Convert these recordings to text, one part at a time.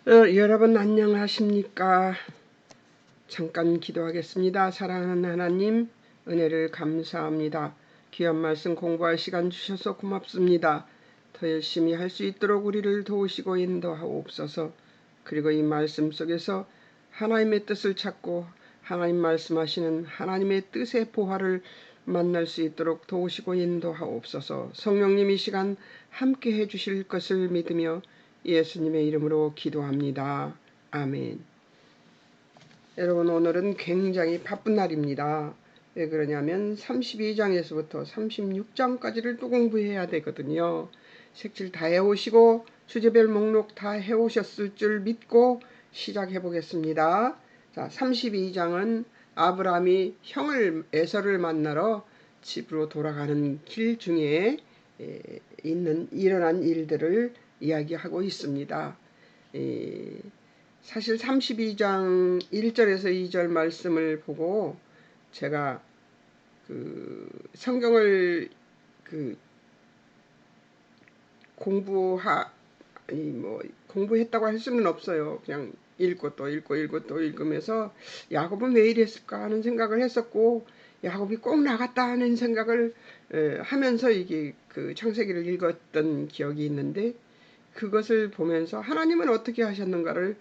여러분 안녕하십니까? 잠깐 기도하겠습니다. 사랑하는 하나님, 은혜를 감사합니다. 귀한 말씀 공부할 시간 주셔서 고맙습니다. 더 열심히 할 수 있도록 우리를 도우시고 인도하옵소서. 그리고 이 말씀 속에서 하나님의 뜻을 찾고 하나님 말씀하시는 하나님의 뜻의 보화를 만날 수 있도록 도우시고 인도하옵소서. 성령님 이 시간 함께 해주실 것을 믿으며 예수님의 이름으로 기도합니다. 아멘. 여러분, 오늘은 굉장히 바쁜 날입니다. 왜 그러냐면 32장에서부터 36장까지를 또 공부해야 되거든요. 색칠 다 해오시고 주제별 목록 다 해오셨을 줄 믿고 시작해 보겠습니다. 자, 32장은 아브라함이 형을 에서를 만나러 집으로 돌아가는 길 중에 일어난 일들을 이야기하고 있습니다. 사실 32장 1절에서 2절 말씀을 보고 제가 성경을 공부했다고 할 수는 없어요. 그냥 읽고 또 읽으면서 야곱은 왜 이랬을까 하는 생각을 했었고, 야곱이 꼭 나갔다 하는 생각을 하면서 이게 창세기를 읽었던 기억이 있는데, 그것을 보면서 하나님은 어떻게 하셨는가를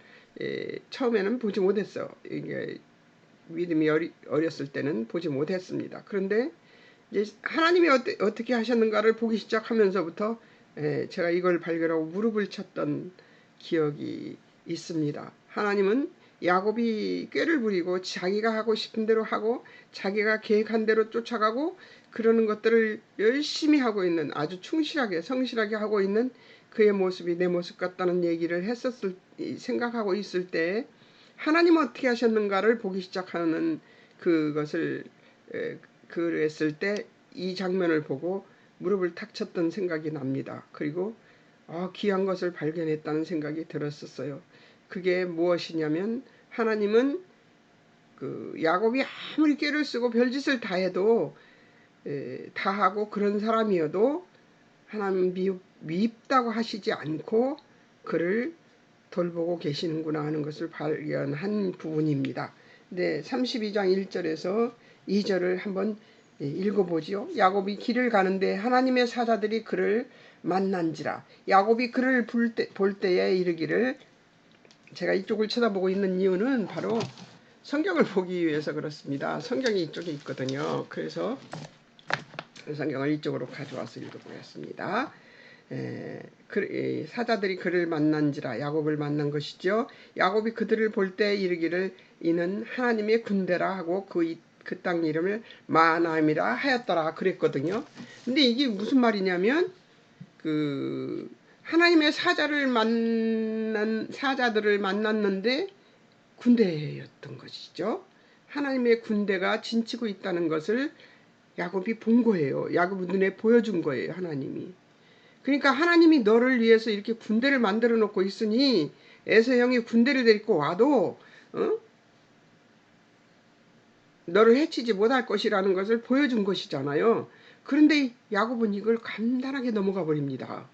처음에는 보지 못했어요. 이게 믿음이 어렸을 때는 보지 못했습니다. 그런데 이제 하나님이 어떻게 하셨는가를 보기 시작하면서부터 제가 이걸 발견하고 무릎을 쳤던 기억이 있습니다. 하나님은 야곱이 꾀를 부리고 자기가 하고 싶은 대로 하고 자기가 계획한 대로 쫓아가고 그러는 것들을 열심히 하고 있는, 아주 충실하게 성실하게 하고 있는 그의 모습이 내 모습 같다는 얘기를 생각하고 있을 때 하나님은 어떻게 하셨는가를 보기 시작하는 그것을 그랬을 때 이 장면을 보고 무릎을 탁 쳤던 생각이 납니다. 그리고 귀한 것을 발견했다는 생각이 들었었어요. 그게 무엇이냐면, 하나님은 야곱이 아무리 꾀를 쓰고 별짓을 다 해도 다 하고 그런 사람이어도 하나님 미흡다고 하시지 않고 그를 돌보고 계시는구나 하는 것을 발견한 부분입니다. 네, 32장 1절에서 2절을 한번 읽어보지요. 야곱이 길을 가는데 하나님의 사자들이 그를 만난지라. 야곱이 그를 볼 때에 이르기를, 제가 이쪽을 쳐다보고 있는 이유는 바로 성경을 보기 위해서 그렇습니다. 성경이 이쪽에 있거든요. 그래서 성경을 이쪽으로 가져와서 읽어보겠습니다. 사자들이 그를 만난지라. 야곱을 만난 것이죠. 야곱이 그들을 볼 때 이르기를 이는 하나님의 군대라 하고 그 땅 이름을 마하나임이라 하였더라 그랬거든요. 근데 이게 무슨 말이냐면 하나님의 사자들을 만났는데 군대였던 것이죠. 하나님의 군대가 진치고 있다는 것을 야곱이 본 거예요. 야곱 눈에 보여준 거예요, 하나님이. 그러니까 하나님이 너를 위해서 이렇게 군대를 만들어 놓고 있으니 에서 형이 군대를 데리고 와도 너를 해치지 못할 것이라는 것을 보여준 것이잖아요. 그런데 야곱은 이걸 간단하게 넘어가 버립니다.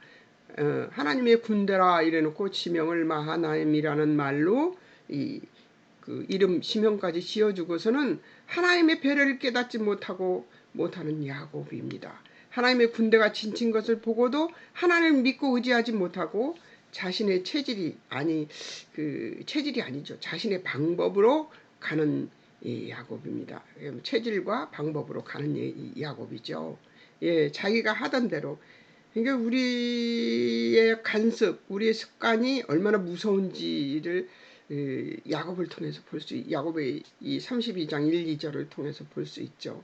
하나님의 군대라 이래놓고 지명을 마하나임이라는 말로 이름 지명까지 지어주고서는 하나님의 배려를 깨닫지 못하는 야곱입니다. 하나님의 군대가 진친 것을 보고도 하나님을 믿고 의지하지 못하고 자신의 체질이 아니죠. 자신의 방법으로 가는 야곱입니다. 체질과 방법으로 가는 야곱이죠. 자기가 하던 대로. 그러니까 우리의 간섭, 우리의 습관이 얼마나 무서운지를 야곱을 통해서 야곱의 이 32장 1, 2절을 통해서 볼 수 있죠.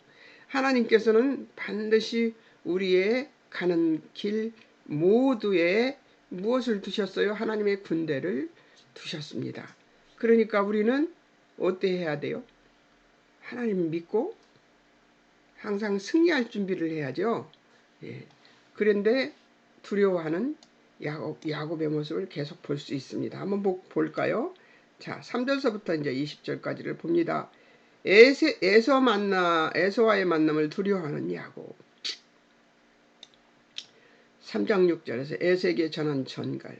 하나님께서는 반드시 우리의 가는 길 모두에 무엇을 두셨어요? 하나님의 군대를 두셨습니다. 그러니까 우리는 어떻게 해야 돼요? 하나님을 믿고 항상 승리할 준비를 해야죠. 그런데 두려워하는 야곱의 모습을 계속 볼 수 있습니다. 한번 볼까요? 자, 3절서부터 이제 20절까지를 봅니다. 에서와의 만남을 두려워하는 야곱. 3장 6절에서 에세에게 전한 전갈.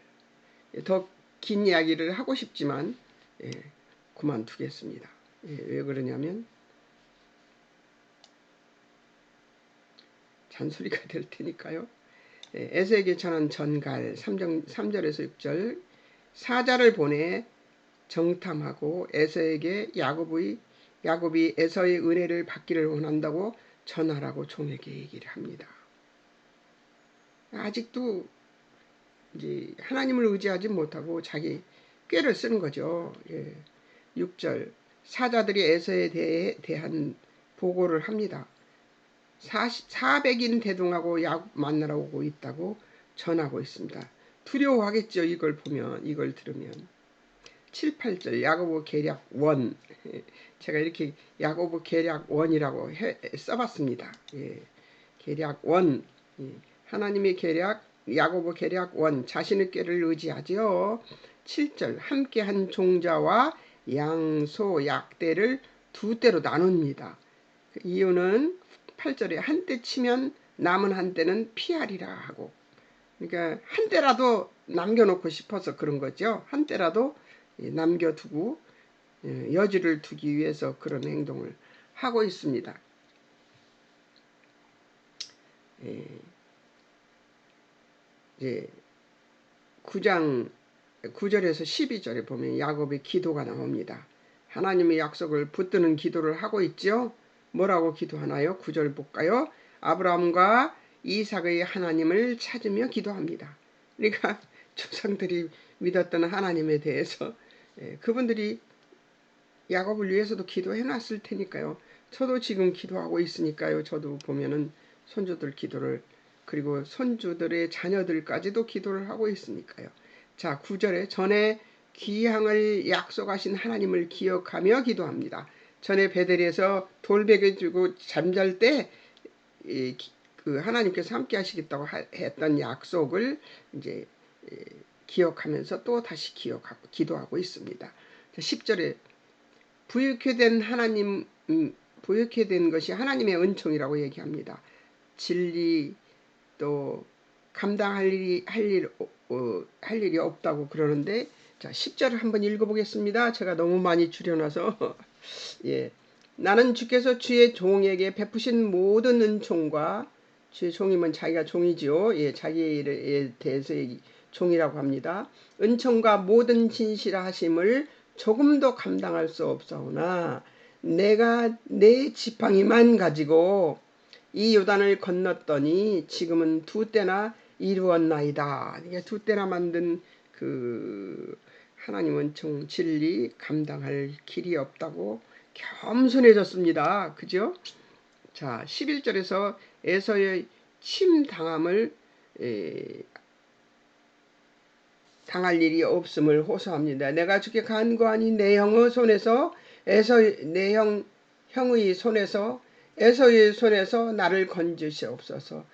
더 긴 이야기를 하고 싶지만 그만두겠습니다. 왜 그러냐면 잔소리가 될 테니까요. 에서에게 전한 전갈 3절에서 6절 사자를 보내 정탐하고 에서에게 야곱이 에서의 은혜를 받기를 원한다고 전하라고 종에게 얘기를 합니다. 아직도 이제 하나님을 의지하지 못하고 자기 꾀를 쓰는 거죠. 6절 사자들이 에서에 대한 보고를 합니다. 400인 대동하고 야곱 만나러 오고 있다고 전하고 있습니다. 두려워하겠죠. 이걸 보면, 이걸 들으면. 7, 8절 야고보 계략 원 제가 이렇게 야고보 계략 원이라고 써봤습니다. 계략 원 하나님의 계략 야고보 계략 원 자신의 꾀를 의지하지요. 7절 함께한 종자와 양소 약대를 두 대로 나눕니다. 그 이유는 8절에 한 대 치면 남은 한 대는 피하리라 하고 그러니까 한 대라도 남겨놓고 싶어서 그런 거죠. 한 대라도 남겨두고 여지를 두기 위해서 그런 행동을 하고 있습니다. 9장 9절에서 12절에 보면 야곱의 기도가 나옵니다. 하나님의 약속을 붙드는 기도를 하고 있죠. 뭐라고 기도하나요? 9절 볼까요? 아브라함과 이삭의 하나님을 찾으며 기도합니다. 그러니까 조상들이 믿었던 하나님에 대해서 그분들이 야곱을 위해서도 기도해 놨을 테니까요. 저도 지금 기도하고 있으니까요. 저도 보면은 손주들 기도를 그리고 손주들의 자녀들까지도 기도를 하고 있으니까요. 자, 9절에 전에 귀향을 약속하신 하나님을 기억하며 기도합니다. 전에 베델에서 돌베개 주고 잠잘 때 그 하나님께서 함께 하시겠다고 했던 약속을 이제 기억하면서 또 다시 기억하고 기도하고 있습니다. 자, 10절에 부유케 된 것이 하나님의 은총이라고 얘기합니다. 진리 또 감당할 일이 없다고 그러는데 자 10절을 한번 읽어보겠습니다. 제가 너무 많이 줄여놔서 나는 주께서 주의 종에게 베푸신 모든 은총과 주의 종이면 자기가 종이지요. 자기의 일에 대해서 종이라고 합니다. 은총과 모든 진실하심을 조금도 감당할 수 없사오나 내가 내 지팡이만 가지고 이 요단을 건넜더니 지금은 두 때나 이루었나이다. 이게 두 때나 만든 그 하나님 은총 진리 감당할 길이 없다고 겸손해졌습니다. 그죠? 자 11절에서 에서의 침당함을 당할 일이 없음을 호소합니다. 내가 주께 간구하니 내 형의 손에서 형의 손에서 에서의 손에서 나를 건지시옵소서.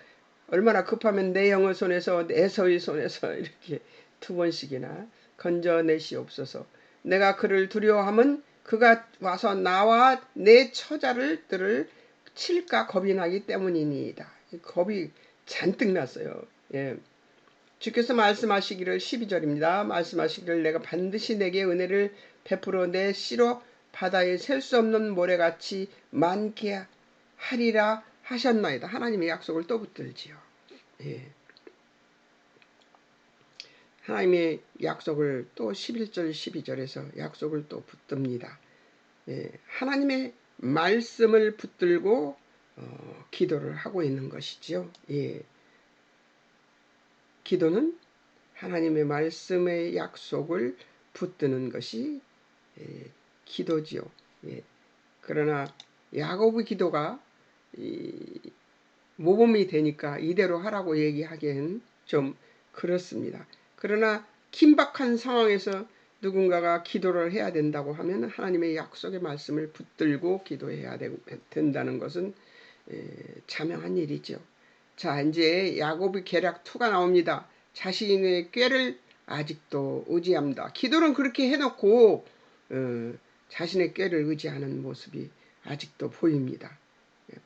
얼마나 급하면 내 형의 손에서 에서의 손에서 이렇게 두 번씩이나 건져내시옵소서. 내가 그를 두려워하면 그가 와서 나와 내 처자들을 칠까 겁이 나기 때문이니이다. 겁이 잔뜩 났어요. 주께서 말씀하시기를 12절입니다. 말씀하시기를 내가 반드시 내게 은혜를 베풀어 내 씨로 바다에 셀 수 없는 모래같이 많게 하리라 하셨나이다. 하나님의 약속을 또 붙들지요. 하나님의 약속을 또 11절 12절에서 약속을 또 붙듭니다. 하나님의 말씀을 붙들고 기도를 하고 있는 것이죠. 기도는 하나님의 말씀의 약속을 붙드는 것이 기도지요. 그러나 야곱의 기도가 모범이 되니까 이대로 하라고 얘기하기엔 좀 그렇습니다. 그러나 긴박한 상황에서 누군가가 기도를 해야 된다고 하면 하나님의 약속의 말씀을 붙들고 기도해야 된다는 것은 자명한 일이죠. 자, 이제 야곱의 계략 2가 나옵니다. 자신의 꾀를 아직도 의지합니다. 기도는 그렇게 해놓고 자신의 꾀를 의지하는 모습이 아직도 보입니다.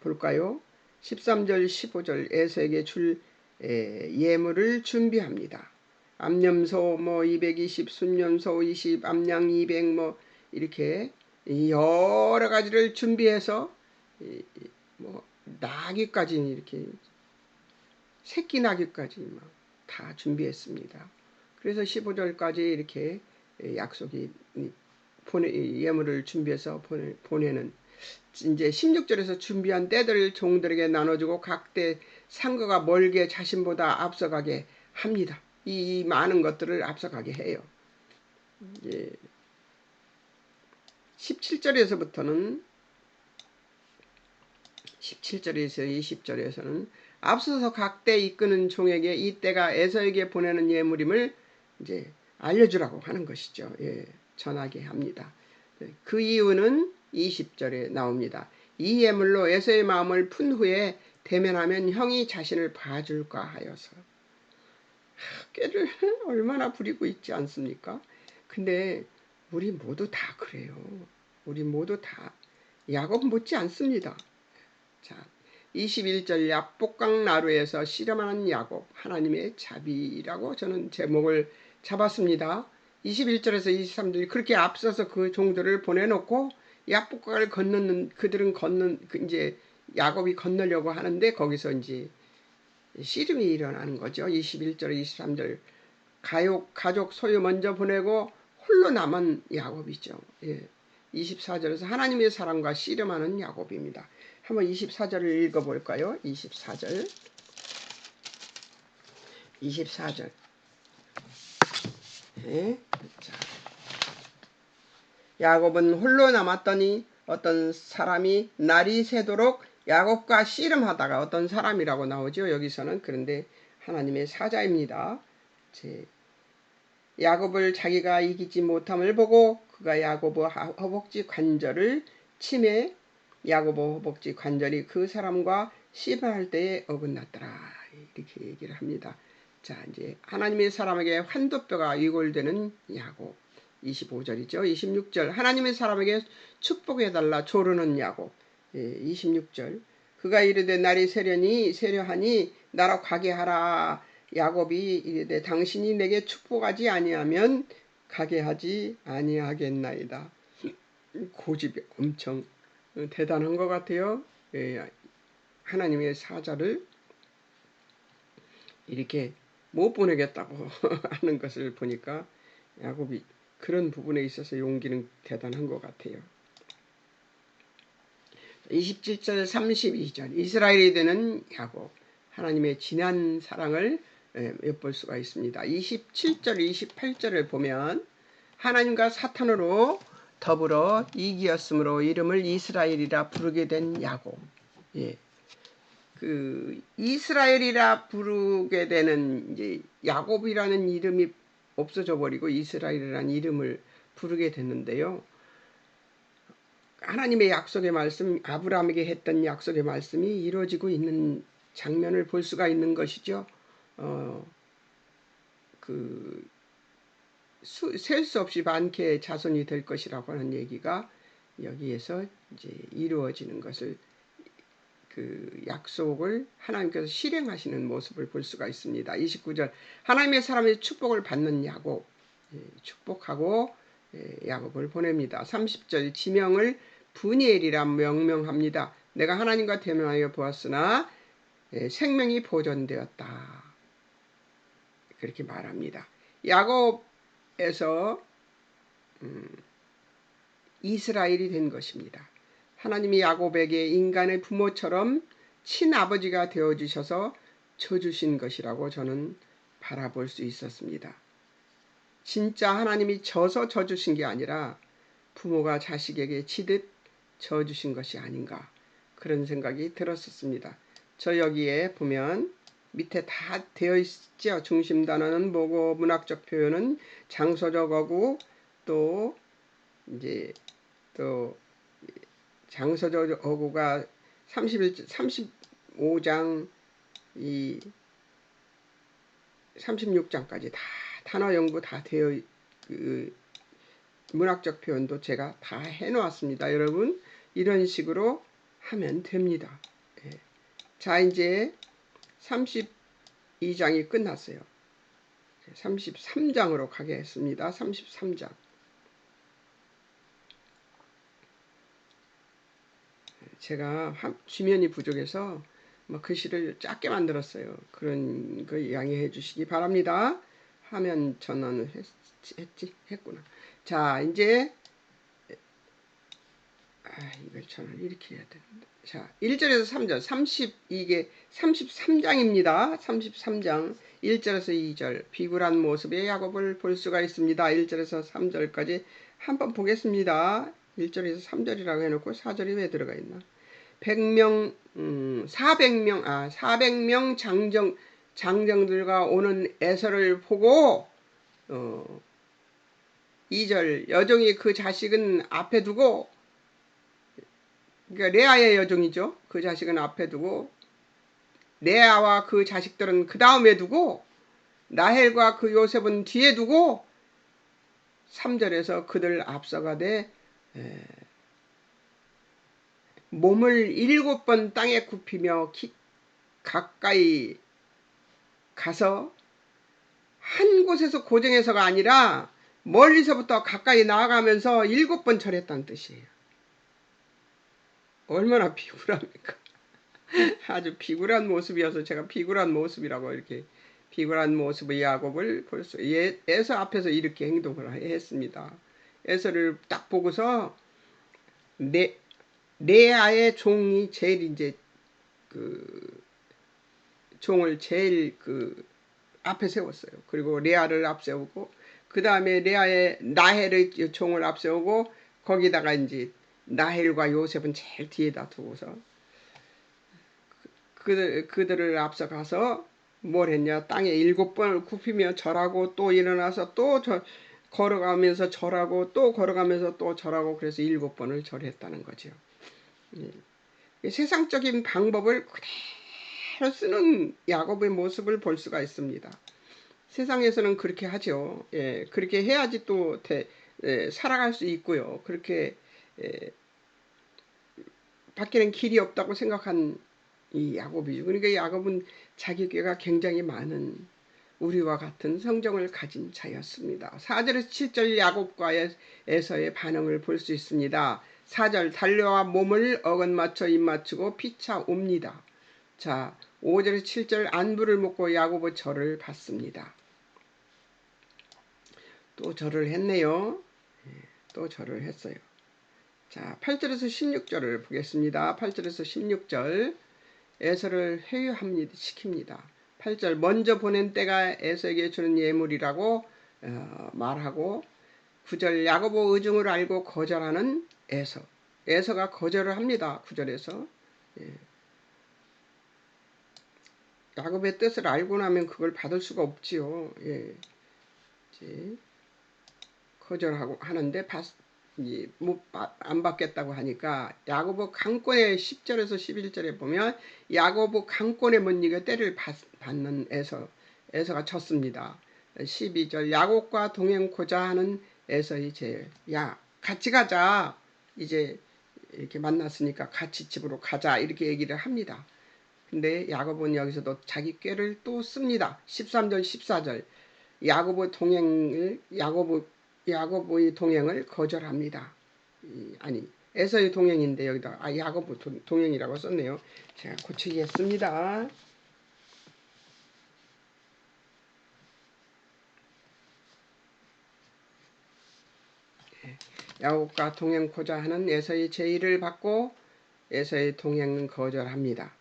볼까요? 13절 15절 에서에게 줄 예물을 준비합니다. 암염소 뭐 220, 순염소 20, 암양 200 뭐 이렇게 여러 가지를 준비해서 뭐 나귀까지 이렇게 새끼 나귀까지 막 다 준비했습니다. 그래서 15절까지 이렇게 약속이 예물을 준비해서 보내는 이제 16절에서 준비한 때들을 종들에게 나눠주고 각 때 상거가 멀게 자신보다 앞서가게 합니다. 이 많은 것들을 앞서가게 해요. 이제 17절에서부터는 17절에서 20절에서는 앞서서 각 때 이끄는 종에게 이 때가 에서에게 보내는 예물임을 이제 알려주라고 하는 것이죠. 예, 전하게 합니다. 그 이유는 20절에 나옵니다. 이 예물로 에서의 마음을 푼 후에 대면하면 형이 자신을 봐줄까 하여서. 꾀를 얼마나 부리고 있지 않습니까? 근데 우리 모두 다 그래요. 우리 모두 다 야곱 못지 않습니다. 자, 21절 야복강 나루에서 씨름하는 야곱 하나님의 자비라고 저는 제목을 잡았습니다. 21절에서 23절이 그렇게 앞서서 그 종들을 보내놓고 야복강을 건너는 그들은 이제 야곱이 건너려고 하는데 거기서 이제 씨름이 일어나는 거죠. 21절 23절 가족 소유 먼저 보내고 홀로 남은 야곱이죠. 예. 24절에서 하나님의 사랑과 씨름하는 야곱입니다. 한번 24절을 읽어볼까요? 24절. 예. 자, 야곱은 홀로 남았더니 어떤 사람이 날이 새도록 야곱과 씨름하다가 어떤 사람이라고 나오죠. 여기서는. 그런데 하나님의 사자입니다. 야곱을 자기가 이기지 못함을 보고 그가 야곱의 허벅지 관절을 치매 야곱의 허벅지 관절이 그 사람과 씨름할 때에 어긋났더라. 이렇게 얘기를 합니다. 자, 이제 하나님의 사람에게 환도뼈가 이골되는 야곱. 25절이죠. 26절 하나님의 사람에게 축복해달라 조르는 야곱. 26절 그가 이르되 날이 세려하니 나로 가게 하라. 야곱이 이르되 당신이 내게 축복하지 아니하면 가게 하지 아니하겠나이다. 고집이 엄청 대단한 것 같아요. 하나님의 사자를 이렇게 못 보내겠다고 하는 것을 보니까 야곱이 그런 부분에 있어서 용기는 대단한 것 같아요. 27절 32절 이스라엘이 되는 야곱 하나님의 진한 사랑을 엿볼 수가 있습니다. 27절 28절을 보면 하나님과 사탄으로 더불어 이기었으므로 이름을 이스라엘이라 부르게 된 야곱. 예. 그 이스라엘이라 부르게 되는 이제 야곱이라는 이름이 없어져 버리고 이스라엘이라는 이름을 부르게 됐는데요. 하나님의 약속의 말씀, 아브라함에게 했던 약속의 말씀이 이루어지고 있는 장면을 볼 수가 있는 것이죠. 셀 수 없이 많게 자손이 될 것이라고 하는 얘기가 여기에서 이제 이루어지는 것을 그 약속을 하나님께서 실행하시는 모습을 볼 수가 있습니다. 29절 하나님의 사람의 축복을 받는 야곱 축복하고 야곱을 보냅니다. 30절 지명을 브니엘이라 명명합니다. 내가 하나님과 대면하여 보았으나 생명이 보존되었다. 그렇게 말합니다. 야곱에서 이스라엘이 된 것입니다. 하나님이 야곱에게 인간의 부모처럼 친아버지가 되어주셔서 져주신 것이라고 저는 바라볼 수 있었습니다. 진짜 하나님이 져서 져주신 게 아니라 부모가 자식에게 치듯 져주신 것이 아닌가 그런 생각이 들었었습니다. 저 여기에 보면 밑에 다 되어 있죠. 중심 단어는 뭐고 문학적 표현은 장소적 어구 또 이제 또 장소적 어구가 35장 이 36장까지 다 단어 연구 다 되어 그 문학적 표현도 제가 다 해놓았습니다. 여러분 이런 식으로 하면 됩니다. 자 이제 32장이 끝났어요. 33장으로 가겠습니다. 33장. 제가 지면이 부족해서 글씨를 작게 만들었어요. 그런 거 양해해 주시기 바랍니다. 화면 전환을 했구나. 자, 이제 이걸 전환 이렇게 해야 되는데. 자, 1절에서 3절, 이게 33장입니다. 33장 1절에서 2절 비굴한 모습의 야곱을 볼 수가 있습니다. 1절에서 3절까지 한번 보겠습니다. 1절에서 3절이라고 해놓고 4절이 왜 들어가 있나? 400명 장정들과 오는 에서를 보고 2절 여종이 그 자식은 앞에 두고, 그러니까 레아의 여종이죠. 그 자식은 앞에 두고 레아와 그 자식들은 그 다음에 두고 라헬과 그 요셉은 뒤에 두고 3절에서 그들 앞서가되 몸을 7번 땅에 굽히며 가까이 가서 한 곳에서 고정해서가 아니라 멀리서부터 가까이 나아가면서 7번 절했다는 뜻이에요. 얼마나 비굴합니까? 아주 비굴한 모습이어서 제가 비굴한 모습이라고 이렇게 비굴한 모습의 야곱을 볼 수, 에서 앞에서 이렇게 행동을 했습니다. 에서를 딱 보고서 레아의 종이 제일 이제 그 종을 제일 그 앞에 세웠어요. 그리고 레아를 앞세우고 그 다음에 레아의 라헬의 종을 앞세우고 거기다가 이제 라헬과 요셉은 제일 뒤에다 두고서 그들을 앞서가서 뭘 했냐? 땅에 7번을 굽히며 절하고 또 일어나서 또 걸어가면서 절하고 또 걸어가면서 또 절하고 그래서 7번을 절했다는 거죠. 세상적인 방법을 그대로 쓰는 야곱의 모습을 볼 수가 있습니다. 세상에서는 그렇게 하죠. 그렇게 해야지 또 살아갈 수 있고요. 그렇게 밖에는 길이 없다고 생각한 이 야곱이죠. 그러니까 야곱은 자기 꾀가 굉장히 많은 우리와 같은 성정을 가진 자였습니다. 4절에서 7절 야곱과 에서의 반응을 볼 수 있습니다. 4절 달려와 몸을 어긋맞춰 입맞추고 피차 옵니다. 자, 5절에서 7절 안부를 묻고 야곱의 절을 받습니다. 또 절을 했네요. 또 절을 했어요. 자, 8절에서 16절을 보겠습니다. 8절에서 16절 에서를 회유합니다. 시킵니다. 8절 먼저 보낸 때가 에서에게 주는 예물이라고 말하고 9절 야곱의 의중을 알고 거절하는 에서. 에서가 거절을 합니다. 9절에서. 야곱의 뜻을 알고 나면 그걸 받을 수가 없지요. 거절하고 하는데 안 받겠다고 하니까 야고보 강권의 10절에서 11절에 보면 야고보 강권에 못 이겨 때를 받는 에서가 쳤습니다. 12절 야곱과 동행코자 하는 에서의 제일 같이 가자. 이제 이렇게 만났으니까 같이 집으로 가자 이렇게 얘기를 합니다. 근데 야곱은 여기서도 자기 꾀를 또 씁니다. 13절 14절 야곱의 동행을 거절합니다. 아니 에서의 동행인데 여기다 야곱 동행이라고 썼네요. 제가 고치겠습니다. 야곱과 동행코자 하는 에서의 제의를 받고 에서의 동행은 거절합니다.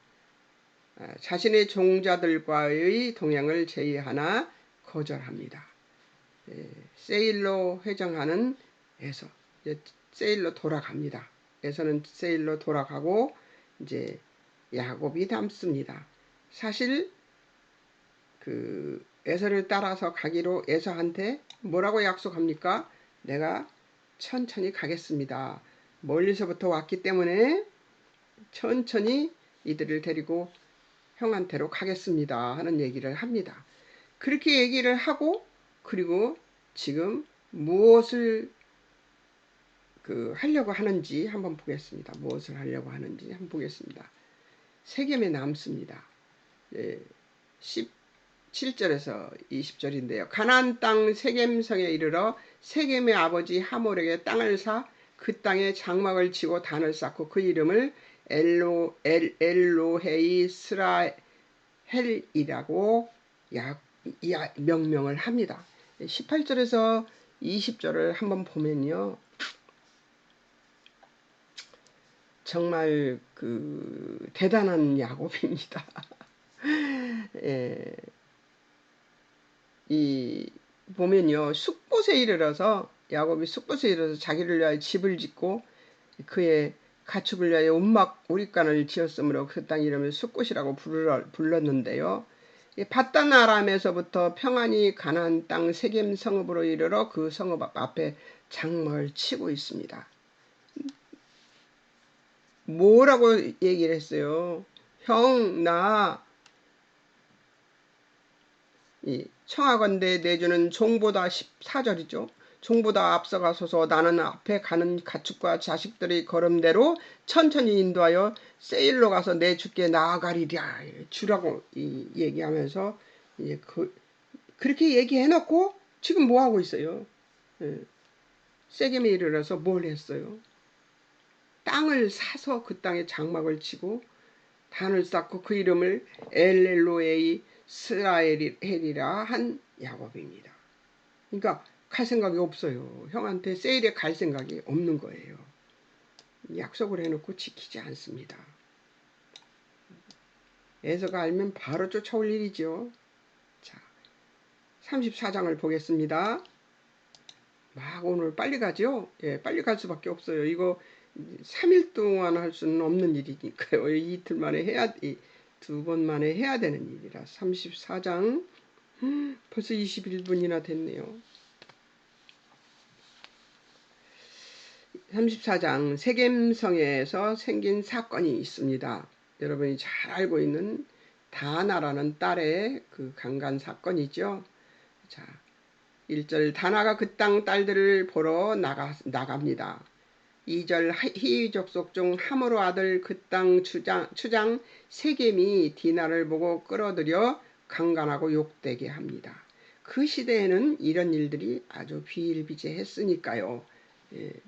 자신의 종자들과의 동행을 제의하나 거절합니다. 세일로 회정하는 에서, 세일로 돌아갑니다. 에서는 세일로 돌아가고 이제 야곱이 남습니다. 사실 그 에서를 따라서 가기로 에서한테 뭐라고 약속합니까? 내가 천천히 가겠습니다. 멀리서부터 왔기 때문에 천천히 이들을 데리고 형한테로 가겠습니다 하는 얘기를 합니다. 그렇게 얘기를 하고 그리고 지금 무엇을 하려고 하는지 한번 보겠습니다. 무엇을 하려고 하는지 한번 보겠습니다. 세겜에 남습니다. 7절에서 20절인데요. 가나안 땅 세겜성에 이르러 세겜의 아버지 하몰에게 땅을 사 그 땅에 장막을 치고 단을 쌓고 그 이름을 엘로헤이 스라헬이라고 명명을 합니다. 18절에서 20절을 한번 보면요. 정말 대단한 야곱입니다. 예, 보면요. 숫곳에 이르러서 야곱이 숫곳에 이르러서 자기를 위하여 집을 짓고 그의 가축을 위하여 움막 우릿간을 지었으므로 그 땅 이름을 숫곳이라고 불렀는데요. 밧단 아람에서부터 평안히 가나안 땅 세겜 성읍으로 이르러 그 성읍 앞에 장막을 치고 있습니다. 뭐라고 얘기를 했어요? 형, 나 청하건대 내주는 종보다 14절이죠. 종보다 앞서가소서 나는 앞에 가는 가축과 자식들의 걸음대로 천천히 인도하여 세일로 가서 내 주께 나아가리랴 주라고 얘기하면서 이제 그렇게 얘기해놓고 지금 뭐 하고 있어요? 세겜에 이르러서 뭘 했어요? 땅을 사서 그 땅에 장막을 치고 단을 쌓고 그 이름을 엘렐로에이 스라엘이라 한 야곱입니다. 그러니까 갈 생각이 없어요. 형한테 세일에 갈 생각이 없는 거예요. 약속을 해놓고 지키지 않습니다. 에서가 알면 바로 쫓아올 일이죠. 자, 34장을 보겠습니다. 막 오늘 빨리 가죠? 예, 빨리 갈 수밖에 없어요. 이거 3일 동안 할 수는 없는 일이니까요. 이틀 만에 해야, 2번 만에 해야 되는 일이라. 34장, 벌써 21분이나 됐네요. 34장, 세겜성에서 생긴 사건이 있습니다. 여러분이 잘 알고 있는 다나라는 딸의 그 강간 사건이죠. 자, 1절, 다나가 그 땅 딸들을 보러 나갑니다. 2절, 히위 족속 중 하므로 아들 그 땅 추장 세겜이 디나를 보고 끌어들여 강간하고 욕되게 합니다. 그 시대에는 이런 일들이 아주 비일비재했으니까요.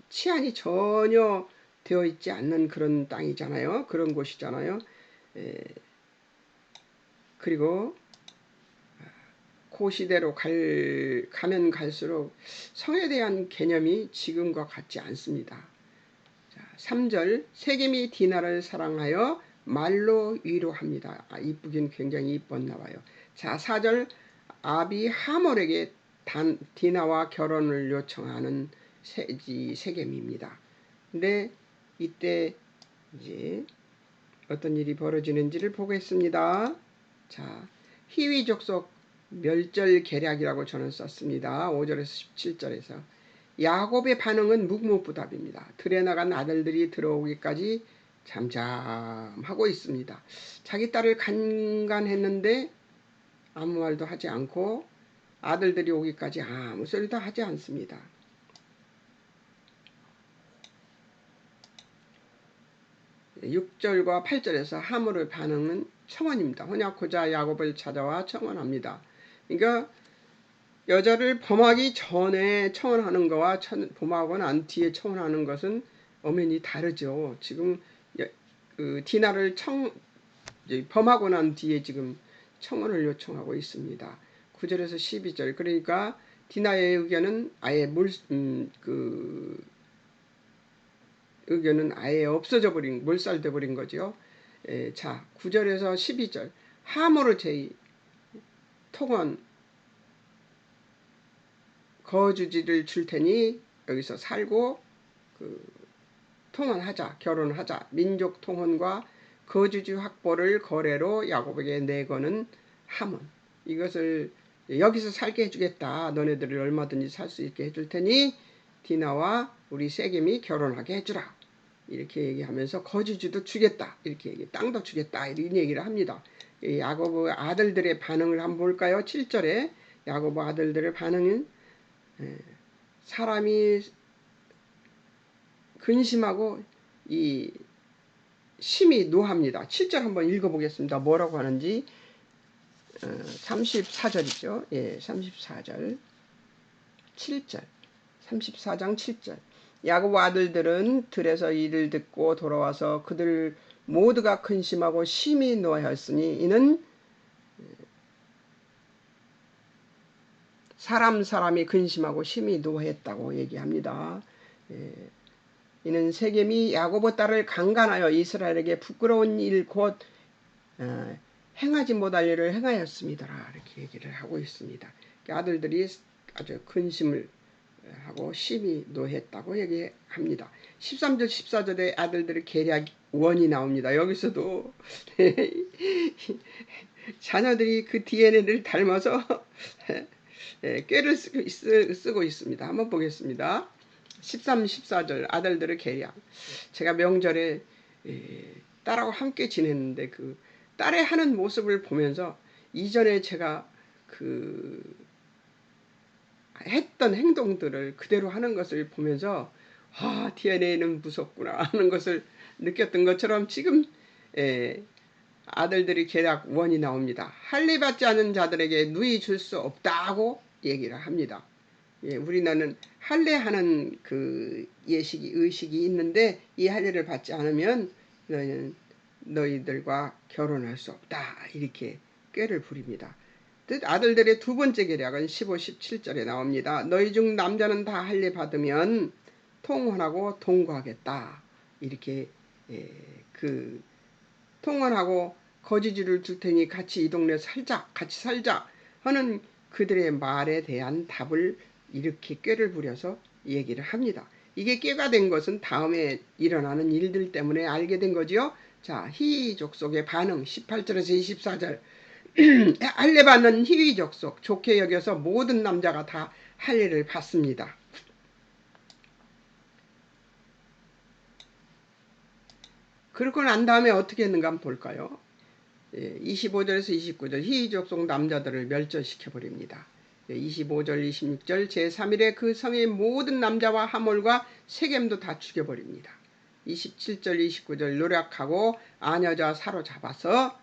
치안이 전혀 되어 있지 않는 그런 땅이잖아요. 그런 곳이잖아요. 그리고 그 시대로 가면 갈수록 성에 대한 개념이 지금과 같지 않습니다. 3절, 세겜이 디나를 사랑하여 말로 위로합니다. 이쁘긴 굉장히 이뻤나 봐요. 자, 4절, 아비 하몰에게 디나와 결혼을 요청하는 세겜입니다. 근데 이때 이제 어떤 일이 벌어지는지를 보겠습니다. 자, 히위 족속 멸절 계략이라고 저는 썼습니다. 5절에서 17절에서. 야곱의 반응은 묵묵부답입니다. 들에 나간 아들들이 들어오기까지 잠잠하고 있습니다. 자기 딸을 강간했는데 아무 말도 하지 않고 아들들이 오기까지 아무 소리도 하지 않습니다. 6절과 8절에서 하물의 반응은 청원입니다. 혼약고자 야곱을 찾아와 청원합니다. 그러니까 여자를 범하기 전에 청혼하는 거와 범하고 난 뒤에 청혼하는 것은 엄연히 다르죠. 지금 디나를 범하고 난 뒤에 지금 청혼을 요청하고 있습니다. 9절에서 12절. 그러니까 디나의 의견은 아예 의견은 아예 없어져 버린, 몰살돼 버린 거죠. 자, 9절에서 12절. 하모르 제의 통원 거주지를 줄 테니 여기서 살고 통혼하자, 결혼하자. 민족 통혼과 거주지 확보를 거래로 야곱에게 내거는 함은 이것을 여기서 살게 해주겠다. 너네들을 얼마든지 살 수 있게 해줄 테니 디나와 우리 세겜이 결혼하게 해주라. 이렇게 얘기하면서 거주지도 주겠다. 이렇게 땅도 주겠다. 이런 얘기를 합니다. 야곱 아들들의 반응을 한번 볼까요? 7절에 야곱 아들들의 반응은 사람이 근심하고 심히 노합니다. 7절 한번 읽어보겠습니다. 뭐라고 하는지. 34절이죠. 예, 34절 7절 34장 7절 야곱 아들들은 들에서 이를 듣고 돌아와서 그들 모두가 근심하고 심히 노하였으니 이는 사람이 근심하고 심히 노했다고 얘기합니다. 예, 이는 세겜이 야곱의 딸을 강간하여 이스라엘에게 부끄러운 일 곧 행하지 못할 일을 행하였습니다. 이렇게 얘기를 하고 있습니다. 아들들이 아주 근심을 하고 심히 노했다고 얘기합니다. 13절 14절에 아들들의 계략 원이 나옵니다. 여기서도 자녀들이 그 DNA를 닮아서 꾀를 쓰고 있습니다. 한번 보겠습니다. 13, 14절 아들들의 계략. 제가 명절에 딸하고 함께 지냈는데 그 딸의 하는 모습을 보면서 이전에 제가 그 했던 행동들을 그대로 하는 것을 보면서 DNA는 무섭구나 하는 것을 느꼈던 것처럼 지금 아들들이 계략 원이 나옵니다. 할례 받지 않은 자들에게 누이 줄 수 없다고 얘기를 합니다. 예, 우리나라는 할례하는 그 의식이 있는데 이 할례를 받지 않으면 너희들과 결혼할 수 없다 이렇게 꾀를 부립니다. 아들들의 두 번째 계략은 15, 17절에 나옵니다. 너희 중 남자는 다 할례 받으면 통혼하고 동거하겠다. 이렇게 그 통혼하고 거지주를 줄 테니 같이 이 동네 같이 살자 하는 그들의 말에 대한 답을 이렇게 꾀를 부려서 얘기를 합니다. 이게 꾀가 된 것은 다음에 일어나는 일들 때문에 알게 된 거지요. 자, 히위 족속의 반응 18절에서 24절 할례 받는 히위 족속 좋게 여겨서 모든 남자가 다 할례를 받습니다. 그러고 난 다음에 어떻게 했는가 한번 볼까요? 25절에서 29절 히위 족속 남자들을 멸절시켜 버립니다. 25절 26절 제3일에 그 성의 모든 남자와 하몰과 세겜도 다 죽여버립니다. 27절 29절 노력하고 아녀자 사로잡아서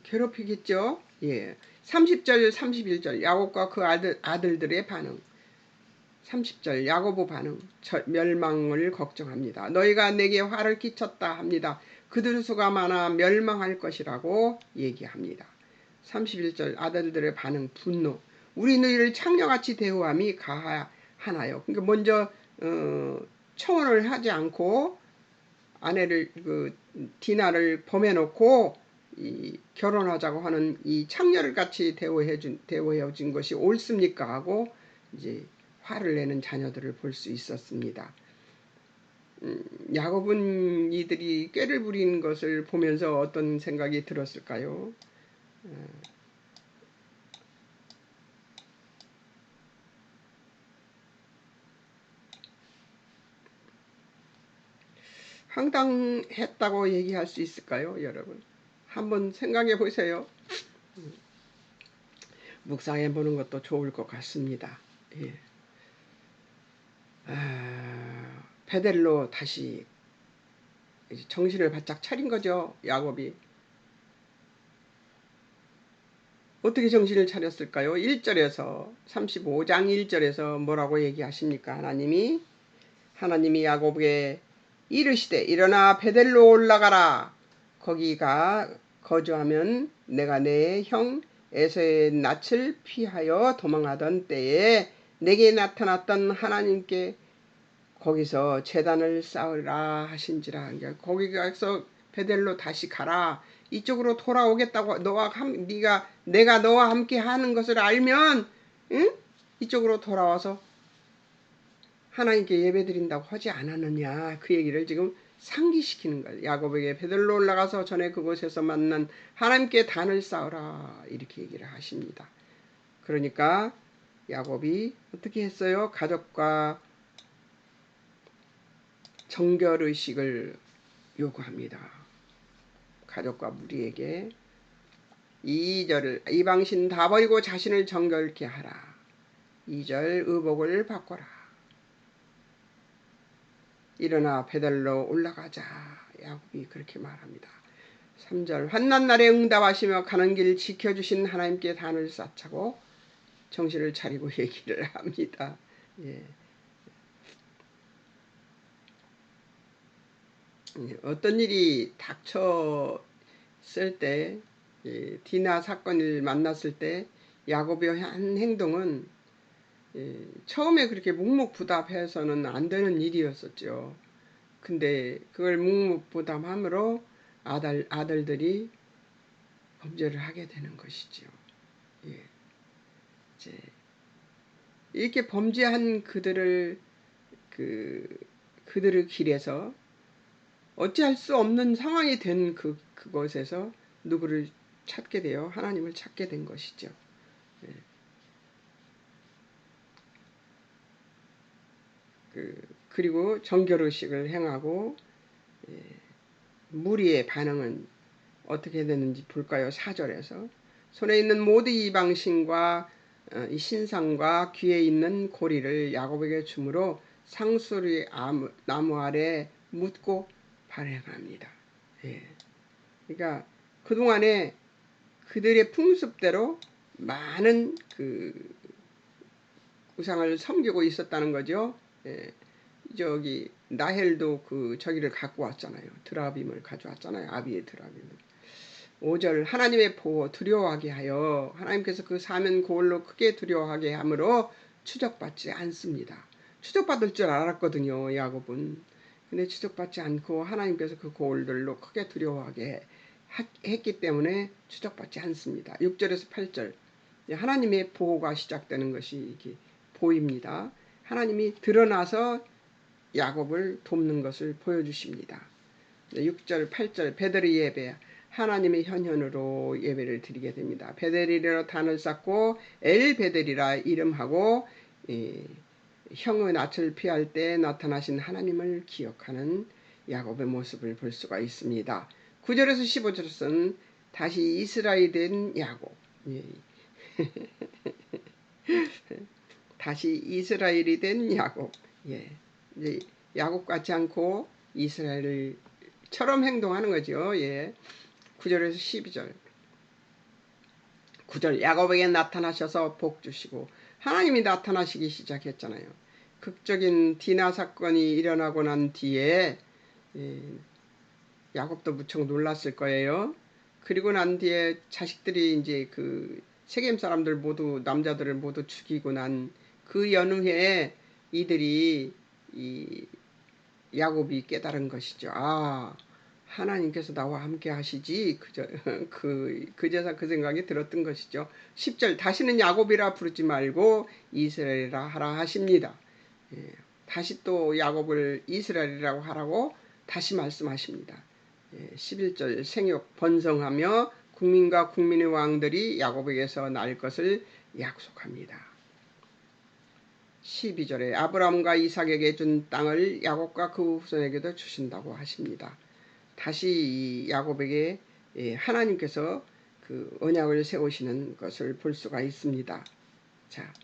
괴롭히겠죠. 예. 30절 31절 야곱과 그 아들들의 반응 30절 야고보 반응 멸망을 걱정합니다. 너희가 내게 화를 끼쳤다 합니다. 그들 수가 많아 멸망할 것이라고 얘기합니다. 31절 아들들의 반응 분노 우리 너희를 창녀같이 대우함이 가하나요. 그러니까 먼저 청혼을 하지 않고 아내를 디나를 범해놓고 결혼하자고 하는 이 창녀를 같이 대우해준 것이 옳습니까 하고 이제 화를 내는 자녀들을 볼 수 있었습니다. 야곱은 이들이 꾀를 부린 것을 보면서 어떤 생각이 들었을까요? 황당했다고 얘기할 수 있을까요, 여러분? 한번 생각해 보세요. 묵상해 보는 것도 좋을 것 같습니다. 예. 베델로 다시 정신을 바짝 차린 거죠, 야곱이. 어떻게 정신을 차렸을까요? 1절에서 35장 1절에서 뭐라고 얘기하십니까? 하나님이 야곱에게 이르시되 일어나 베델로 올라가라. 거기가 거주하면 내가 내 형 에서의 낯을 피하여 도망하던 때에 내게 나타났던 하나님께 거기서 제단을 쌓으라 하신지라. 거기 가서 베델로 다시 가라. 이쪽으로 돌아오겠다고 내가 너와 함께 하는 것을 알면 응? 이쪽으로 돌아와서 하나님께 예배드린다고 하지 않았느냐. 그 얘기를 지금 상기시키는 거예요. 야곱에게 베델로 올라가서 전에 그곳에서 만난 하나님께 단을 쌓으라 이렇게 얘기를 하십니다. 그러니까 야곱이 어떻게 했어요? 가족과 정결의식을 요구합니다. 가족과 무리에게 이방신 다 버리고 자신을 정결케 하라. 2절 의복을 바꿔라. 일어나 베델로 올라가자. 야곱이 그렇게 말합니다. 3절 환난 날에 응답하시며 가는 길 지켜주신 하나님께 단을 쌓자고 정신을 차리고 얘기를 합니다. 예. 어떤 일이 닥쳤을 때 디나 사건을 만났을 때 야곱의 한 행동은 처음에 그렇게 묵묵부답해서는 안 되는 일이었었죠. 근데 그걸 묵묵부답함으로 아들들이 범죄를 하게 되는 것이죠. 예. 이제 이렇게 범죄한 그들의 길에서 어찌할 수 없는 상황이 된 그곳에서 누구를 찾게 돼요? 하나님을 찾게 된 것이죠. 예. 그리고 정결의식을 행하고 무리의 반응은 어떻게 되는지 볼까요? 4절에서 손에 있는 모든 이방신과 이 신상과 귀에 있는 고리를 야곱에게 주므로 상수리 나무 아래 묻고 발행합니다. 예. 그러니까 그동안에 그들의 풍습대로 많은 우상을 섬기고 있었다는 거죠. 예. 저기 나헬도 저기를 갖고 왔잖아요. 드라빔을 가져왔잖아요. 아비의 드라빔을. 5절 하나님의 보호 두려워하게 하여 하나님께서 그 사면 고을로 크게 두려워하게 함으로 추적받지 않습니다. 추적받을 줄 알았거든요. 야곱은. 근데 추적받지 않고 하나님께서 그 고을들로 크게 두려워하게 했기 때문에 추적받지 않습니다. 6절에서 8절 하나님의 보호가 시작되는 것이 이게 보입니다. 하나님이 드러나서 야곱을 돕는 것을 보여주십니다. 6절 8절 베델의 예배 하나님의 현현으로 예배를 드리게 됩니다. 베델이라 단을 쌓고 엘베델이라 이름하고 형의 낯을 피할 때 나타나신 하나님을 기억하는 야곱의 모습을 볼 수가 있습니다. 9절에서 15절에서는 다시 이스라엘이 된 야곱 다시 이스라엘이 된 야곱 이제 야곱 같지 않고 이스라엘처럼 행동하는 거죠. 9절에서 12절 9절 야곱에게 나타나셔서 복 주시고 하나님이 나타나시기 시작했잖아요. 극적인 디나 사건이 일어나고 난 뒤에 야곱도 무척 놀랐을 거예요. 그리고 난 뒤에 자식들이 이제 세겜 사람들 모두 남자들을 모두 죽이고 난 그 연후에 이들이 야곱이 깨달은 것이죠. 하나님께서 나와 함께 하시지 그제서 그 생각이 들었던 것이죠. 10절 다시는 야곱이라 부르지 말고 이스라엘이라 하라 하십니다. 다시 또 야곱을 이스라엘이라고 하라고 다시 말씀하십니다. 11절 생육 번성하며 국민과 국민의 왕들이 야곱에게서 날 것을 약속합니다. 12절에 아브라함과 이삭에게 준 땅을 야곱과 그 후손에게도 주신다고 하십니다. 다시 야곱에게 하나님께서 언약을 세우시는 것을 볼 수가 있습니다. 자,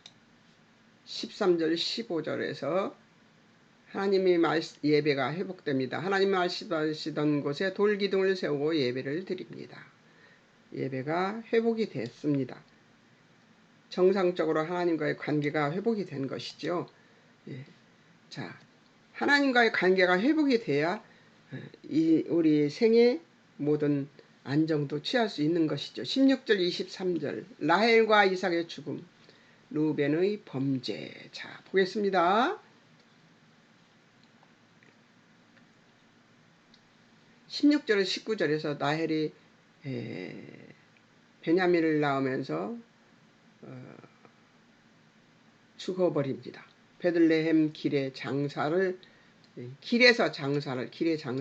13절 15절에서 하나님의 예배가 회복됩니다. 하나님 말씀하시던 곳에 돌기둥을 세우고 예배를 드립니다. 예배가 회복이 됐습니다. 정상적으로 하나님과의 관계가 회복이 된 것이죠. 자, 하나님과의 관계가 회복이 돼야 우리 생의 모든 안정도 취할 수 있는 것이죠. 16절 23절 라헬과 이삭의 죽음 루벤의 범죄. 자, 보겠습니다. 16절 19절에서 라헬이 베냐민을 낳으면서 죽어버립니다. 베들레헴 길에 길에 장사를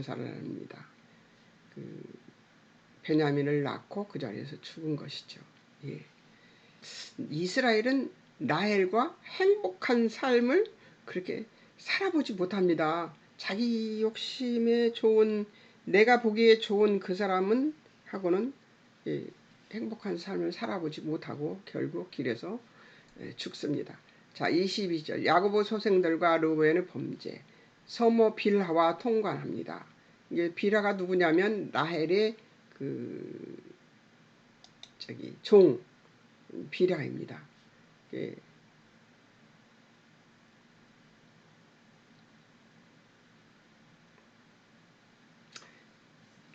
합니다. 베냐민을 낳고 그 자리에서 죽은 것이죠. 이스라엘은 라헬과 행복한 삶을 그렇게 살아보지 못합니다. 자기 욕심에 좋은 내가 보기에 좋은 그 사람은 하고는 행복한 삶을 살아보지 못하고 결국 길에서 죽습니다. 자, 22절 야고보 소생들과 르우벤의 범죄 서모 빌하와 통관합니다. 이게 빌하가 누구냐면 라헬의 그 종 비라입니다. 예.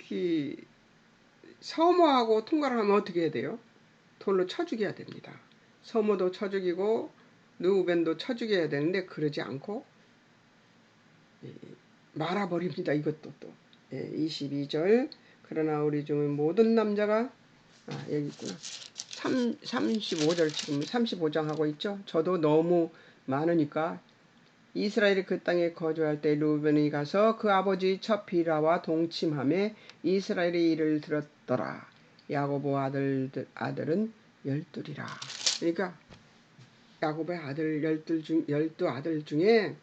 그 서모하고 통과를 하면 어떻게 해야 돼요? 돌로 쳐 죽여야 됩니다. 서모도 쳐 죽이고 느우벤도 쳐 죽여야 되는데 그러지 않고 말아버립니다. 이것도 또 22절 그러나 우리 중에 모든 남자가 여기 있구나. 35절 지금 35장 하고 있죠. 저도 너무 많으니까 이스라엘이 그 땅에 거주할 때 루벤이 가서 그 아버지 첫 비라와 동침함에 이스라엘의 일을 들었더라. 야고보 아들은 12이라. 그러니까 야곱의 아들 12아들 중에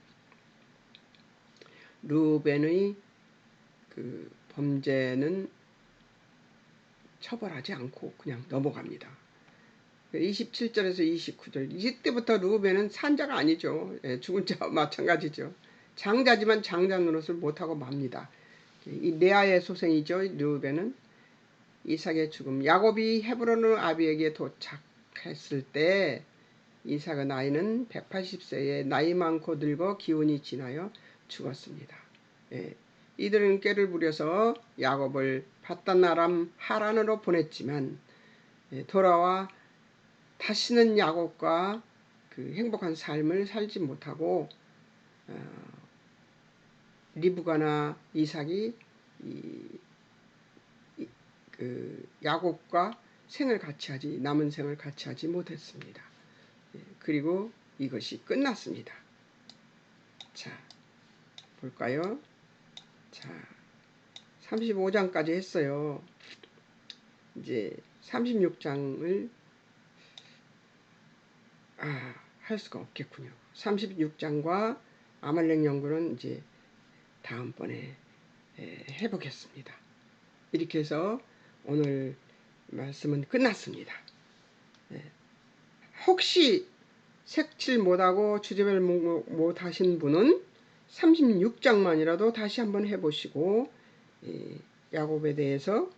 루벤의 그 범죄는 처벌하지 않고 그냥 넘어갑니다. 27절에서 29절 이때부터 루벤은 산자가 아니죠. 죽은 자와 마찬가지죠. 장자지만 장자 노릇을 못하고 맙니다. 이 레아의 소생이죠. 루벤은 이삭의 죽음. 야곱이 헤브론의 아비에게 도착했을 때 이삭의 나이는 180세에 나이 많고 늙어 기운이 지나여 죽었습니다. 이들은 꾀를 부려서 야곱을 밧단아람 하란으로 보냈지만 돌아와 다시는 야곱과 그 행복한 삶을 살지 못하고 리브가나 이삭이 그 야곱과 남은 생을 같이 하지 못했습니다. 그리고 이것이 끝났습니다. 자, 볼까요? 자, 35장까지 했어요. 이제 36장을 할 수가 없겠군요. 36장과 아말렉 연구는 이제 다음번에 해보겠습니다. 이렇게 해서 오늘 말씀은 끝났습니다. 혹시 색칠 못하고 주제별 못하신 분은 36장만이라도 다시 한번 해보시고 야곱에 대해서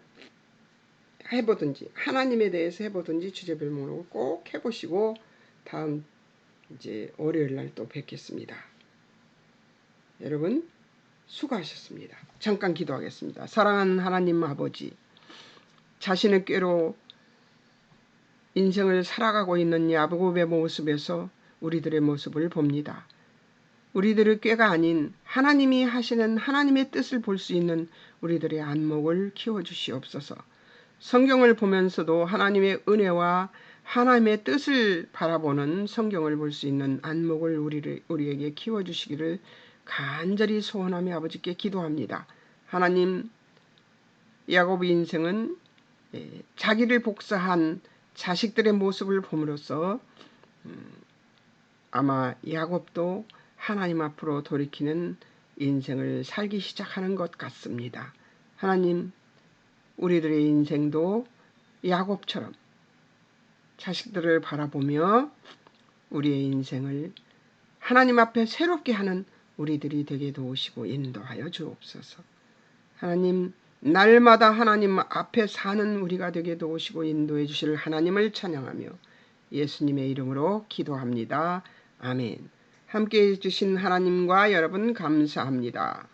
해보든지 하나님에 대해서 해보든지 주제별 목록을 꼭 해보시고 다음 이제 월요일 날 또 뵙겠습니다. 여러분 수고하셨습니다. 잠깐 기도하겠습니다. 사랑하는 하나님 아버지, 자신의 꾀로 인생을 살아가고 있는 야곱의 모습에서 우리들의 모습을 봅니다. 우리들의 꾀가 아닌 하나님이 하시는 하나님의 뜻을 볼 수 있는 우리들의 안목을 키워주시옵소서. 성경을 보면서도 하나님의 은혜와 하나님의 뜻을 바라보는 성경을 볼 수 있는 안목을 우리에게 키워주시기를 간절히 소원하며 아버지께 기도합니다. 하나님, 야곱의 인생은 자기를 복사한 자식들의 모습을 봄으로써 아마 야곱도 하나님 앞으로 돌이키는 인생을 살기 시작하는 것 같습니다. 하나님, 우리들의 인생도 야곱처럼 자식들을 바라보며 우리의 인생을 하나님 앞에 새롭게 하는 우리들이 되게 도우시고 인도하여 주옵소서. 하나님, 날마다 하나님 앞에 사는 우리가 되게 도우시고 인도해 주실 하나님을 찬양하며 예수님의 이름으로 기도합니다. 아멘. 함께해 주신 하나님과 여러분 감사합니다.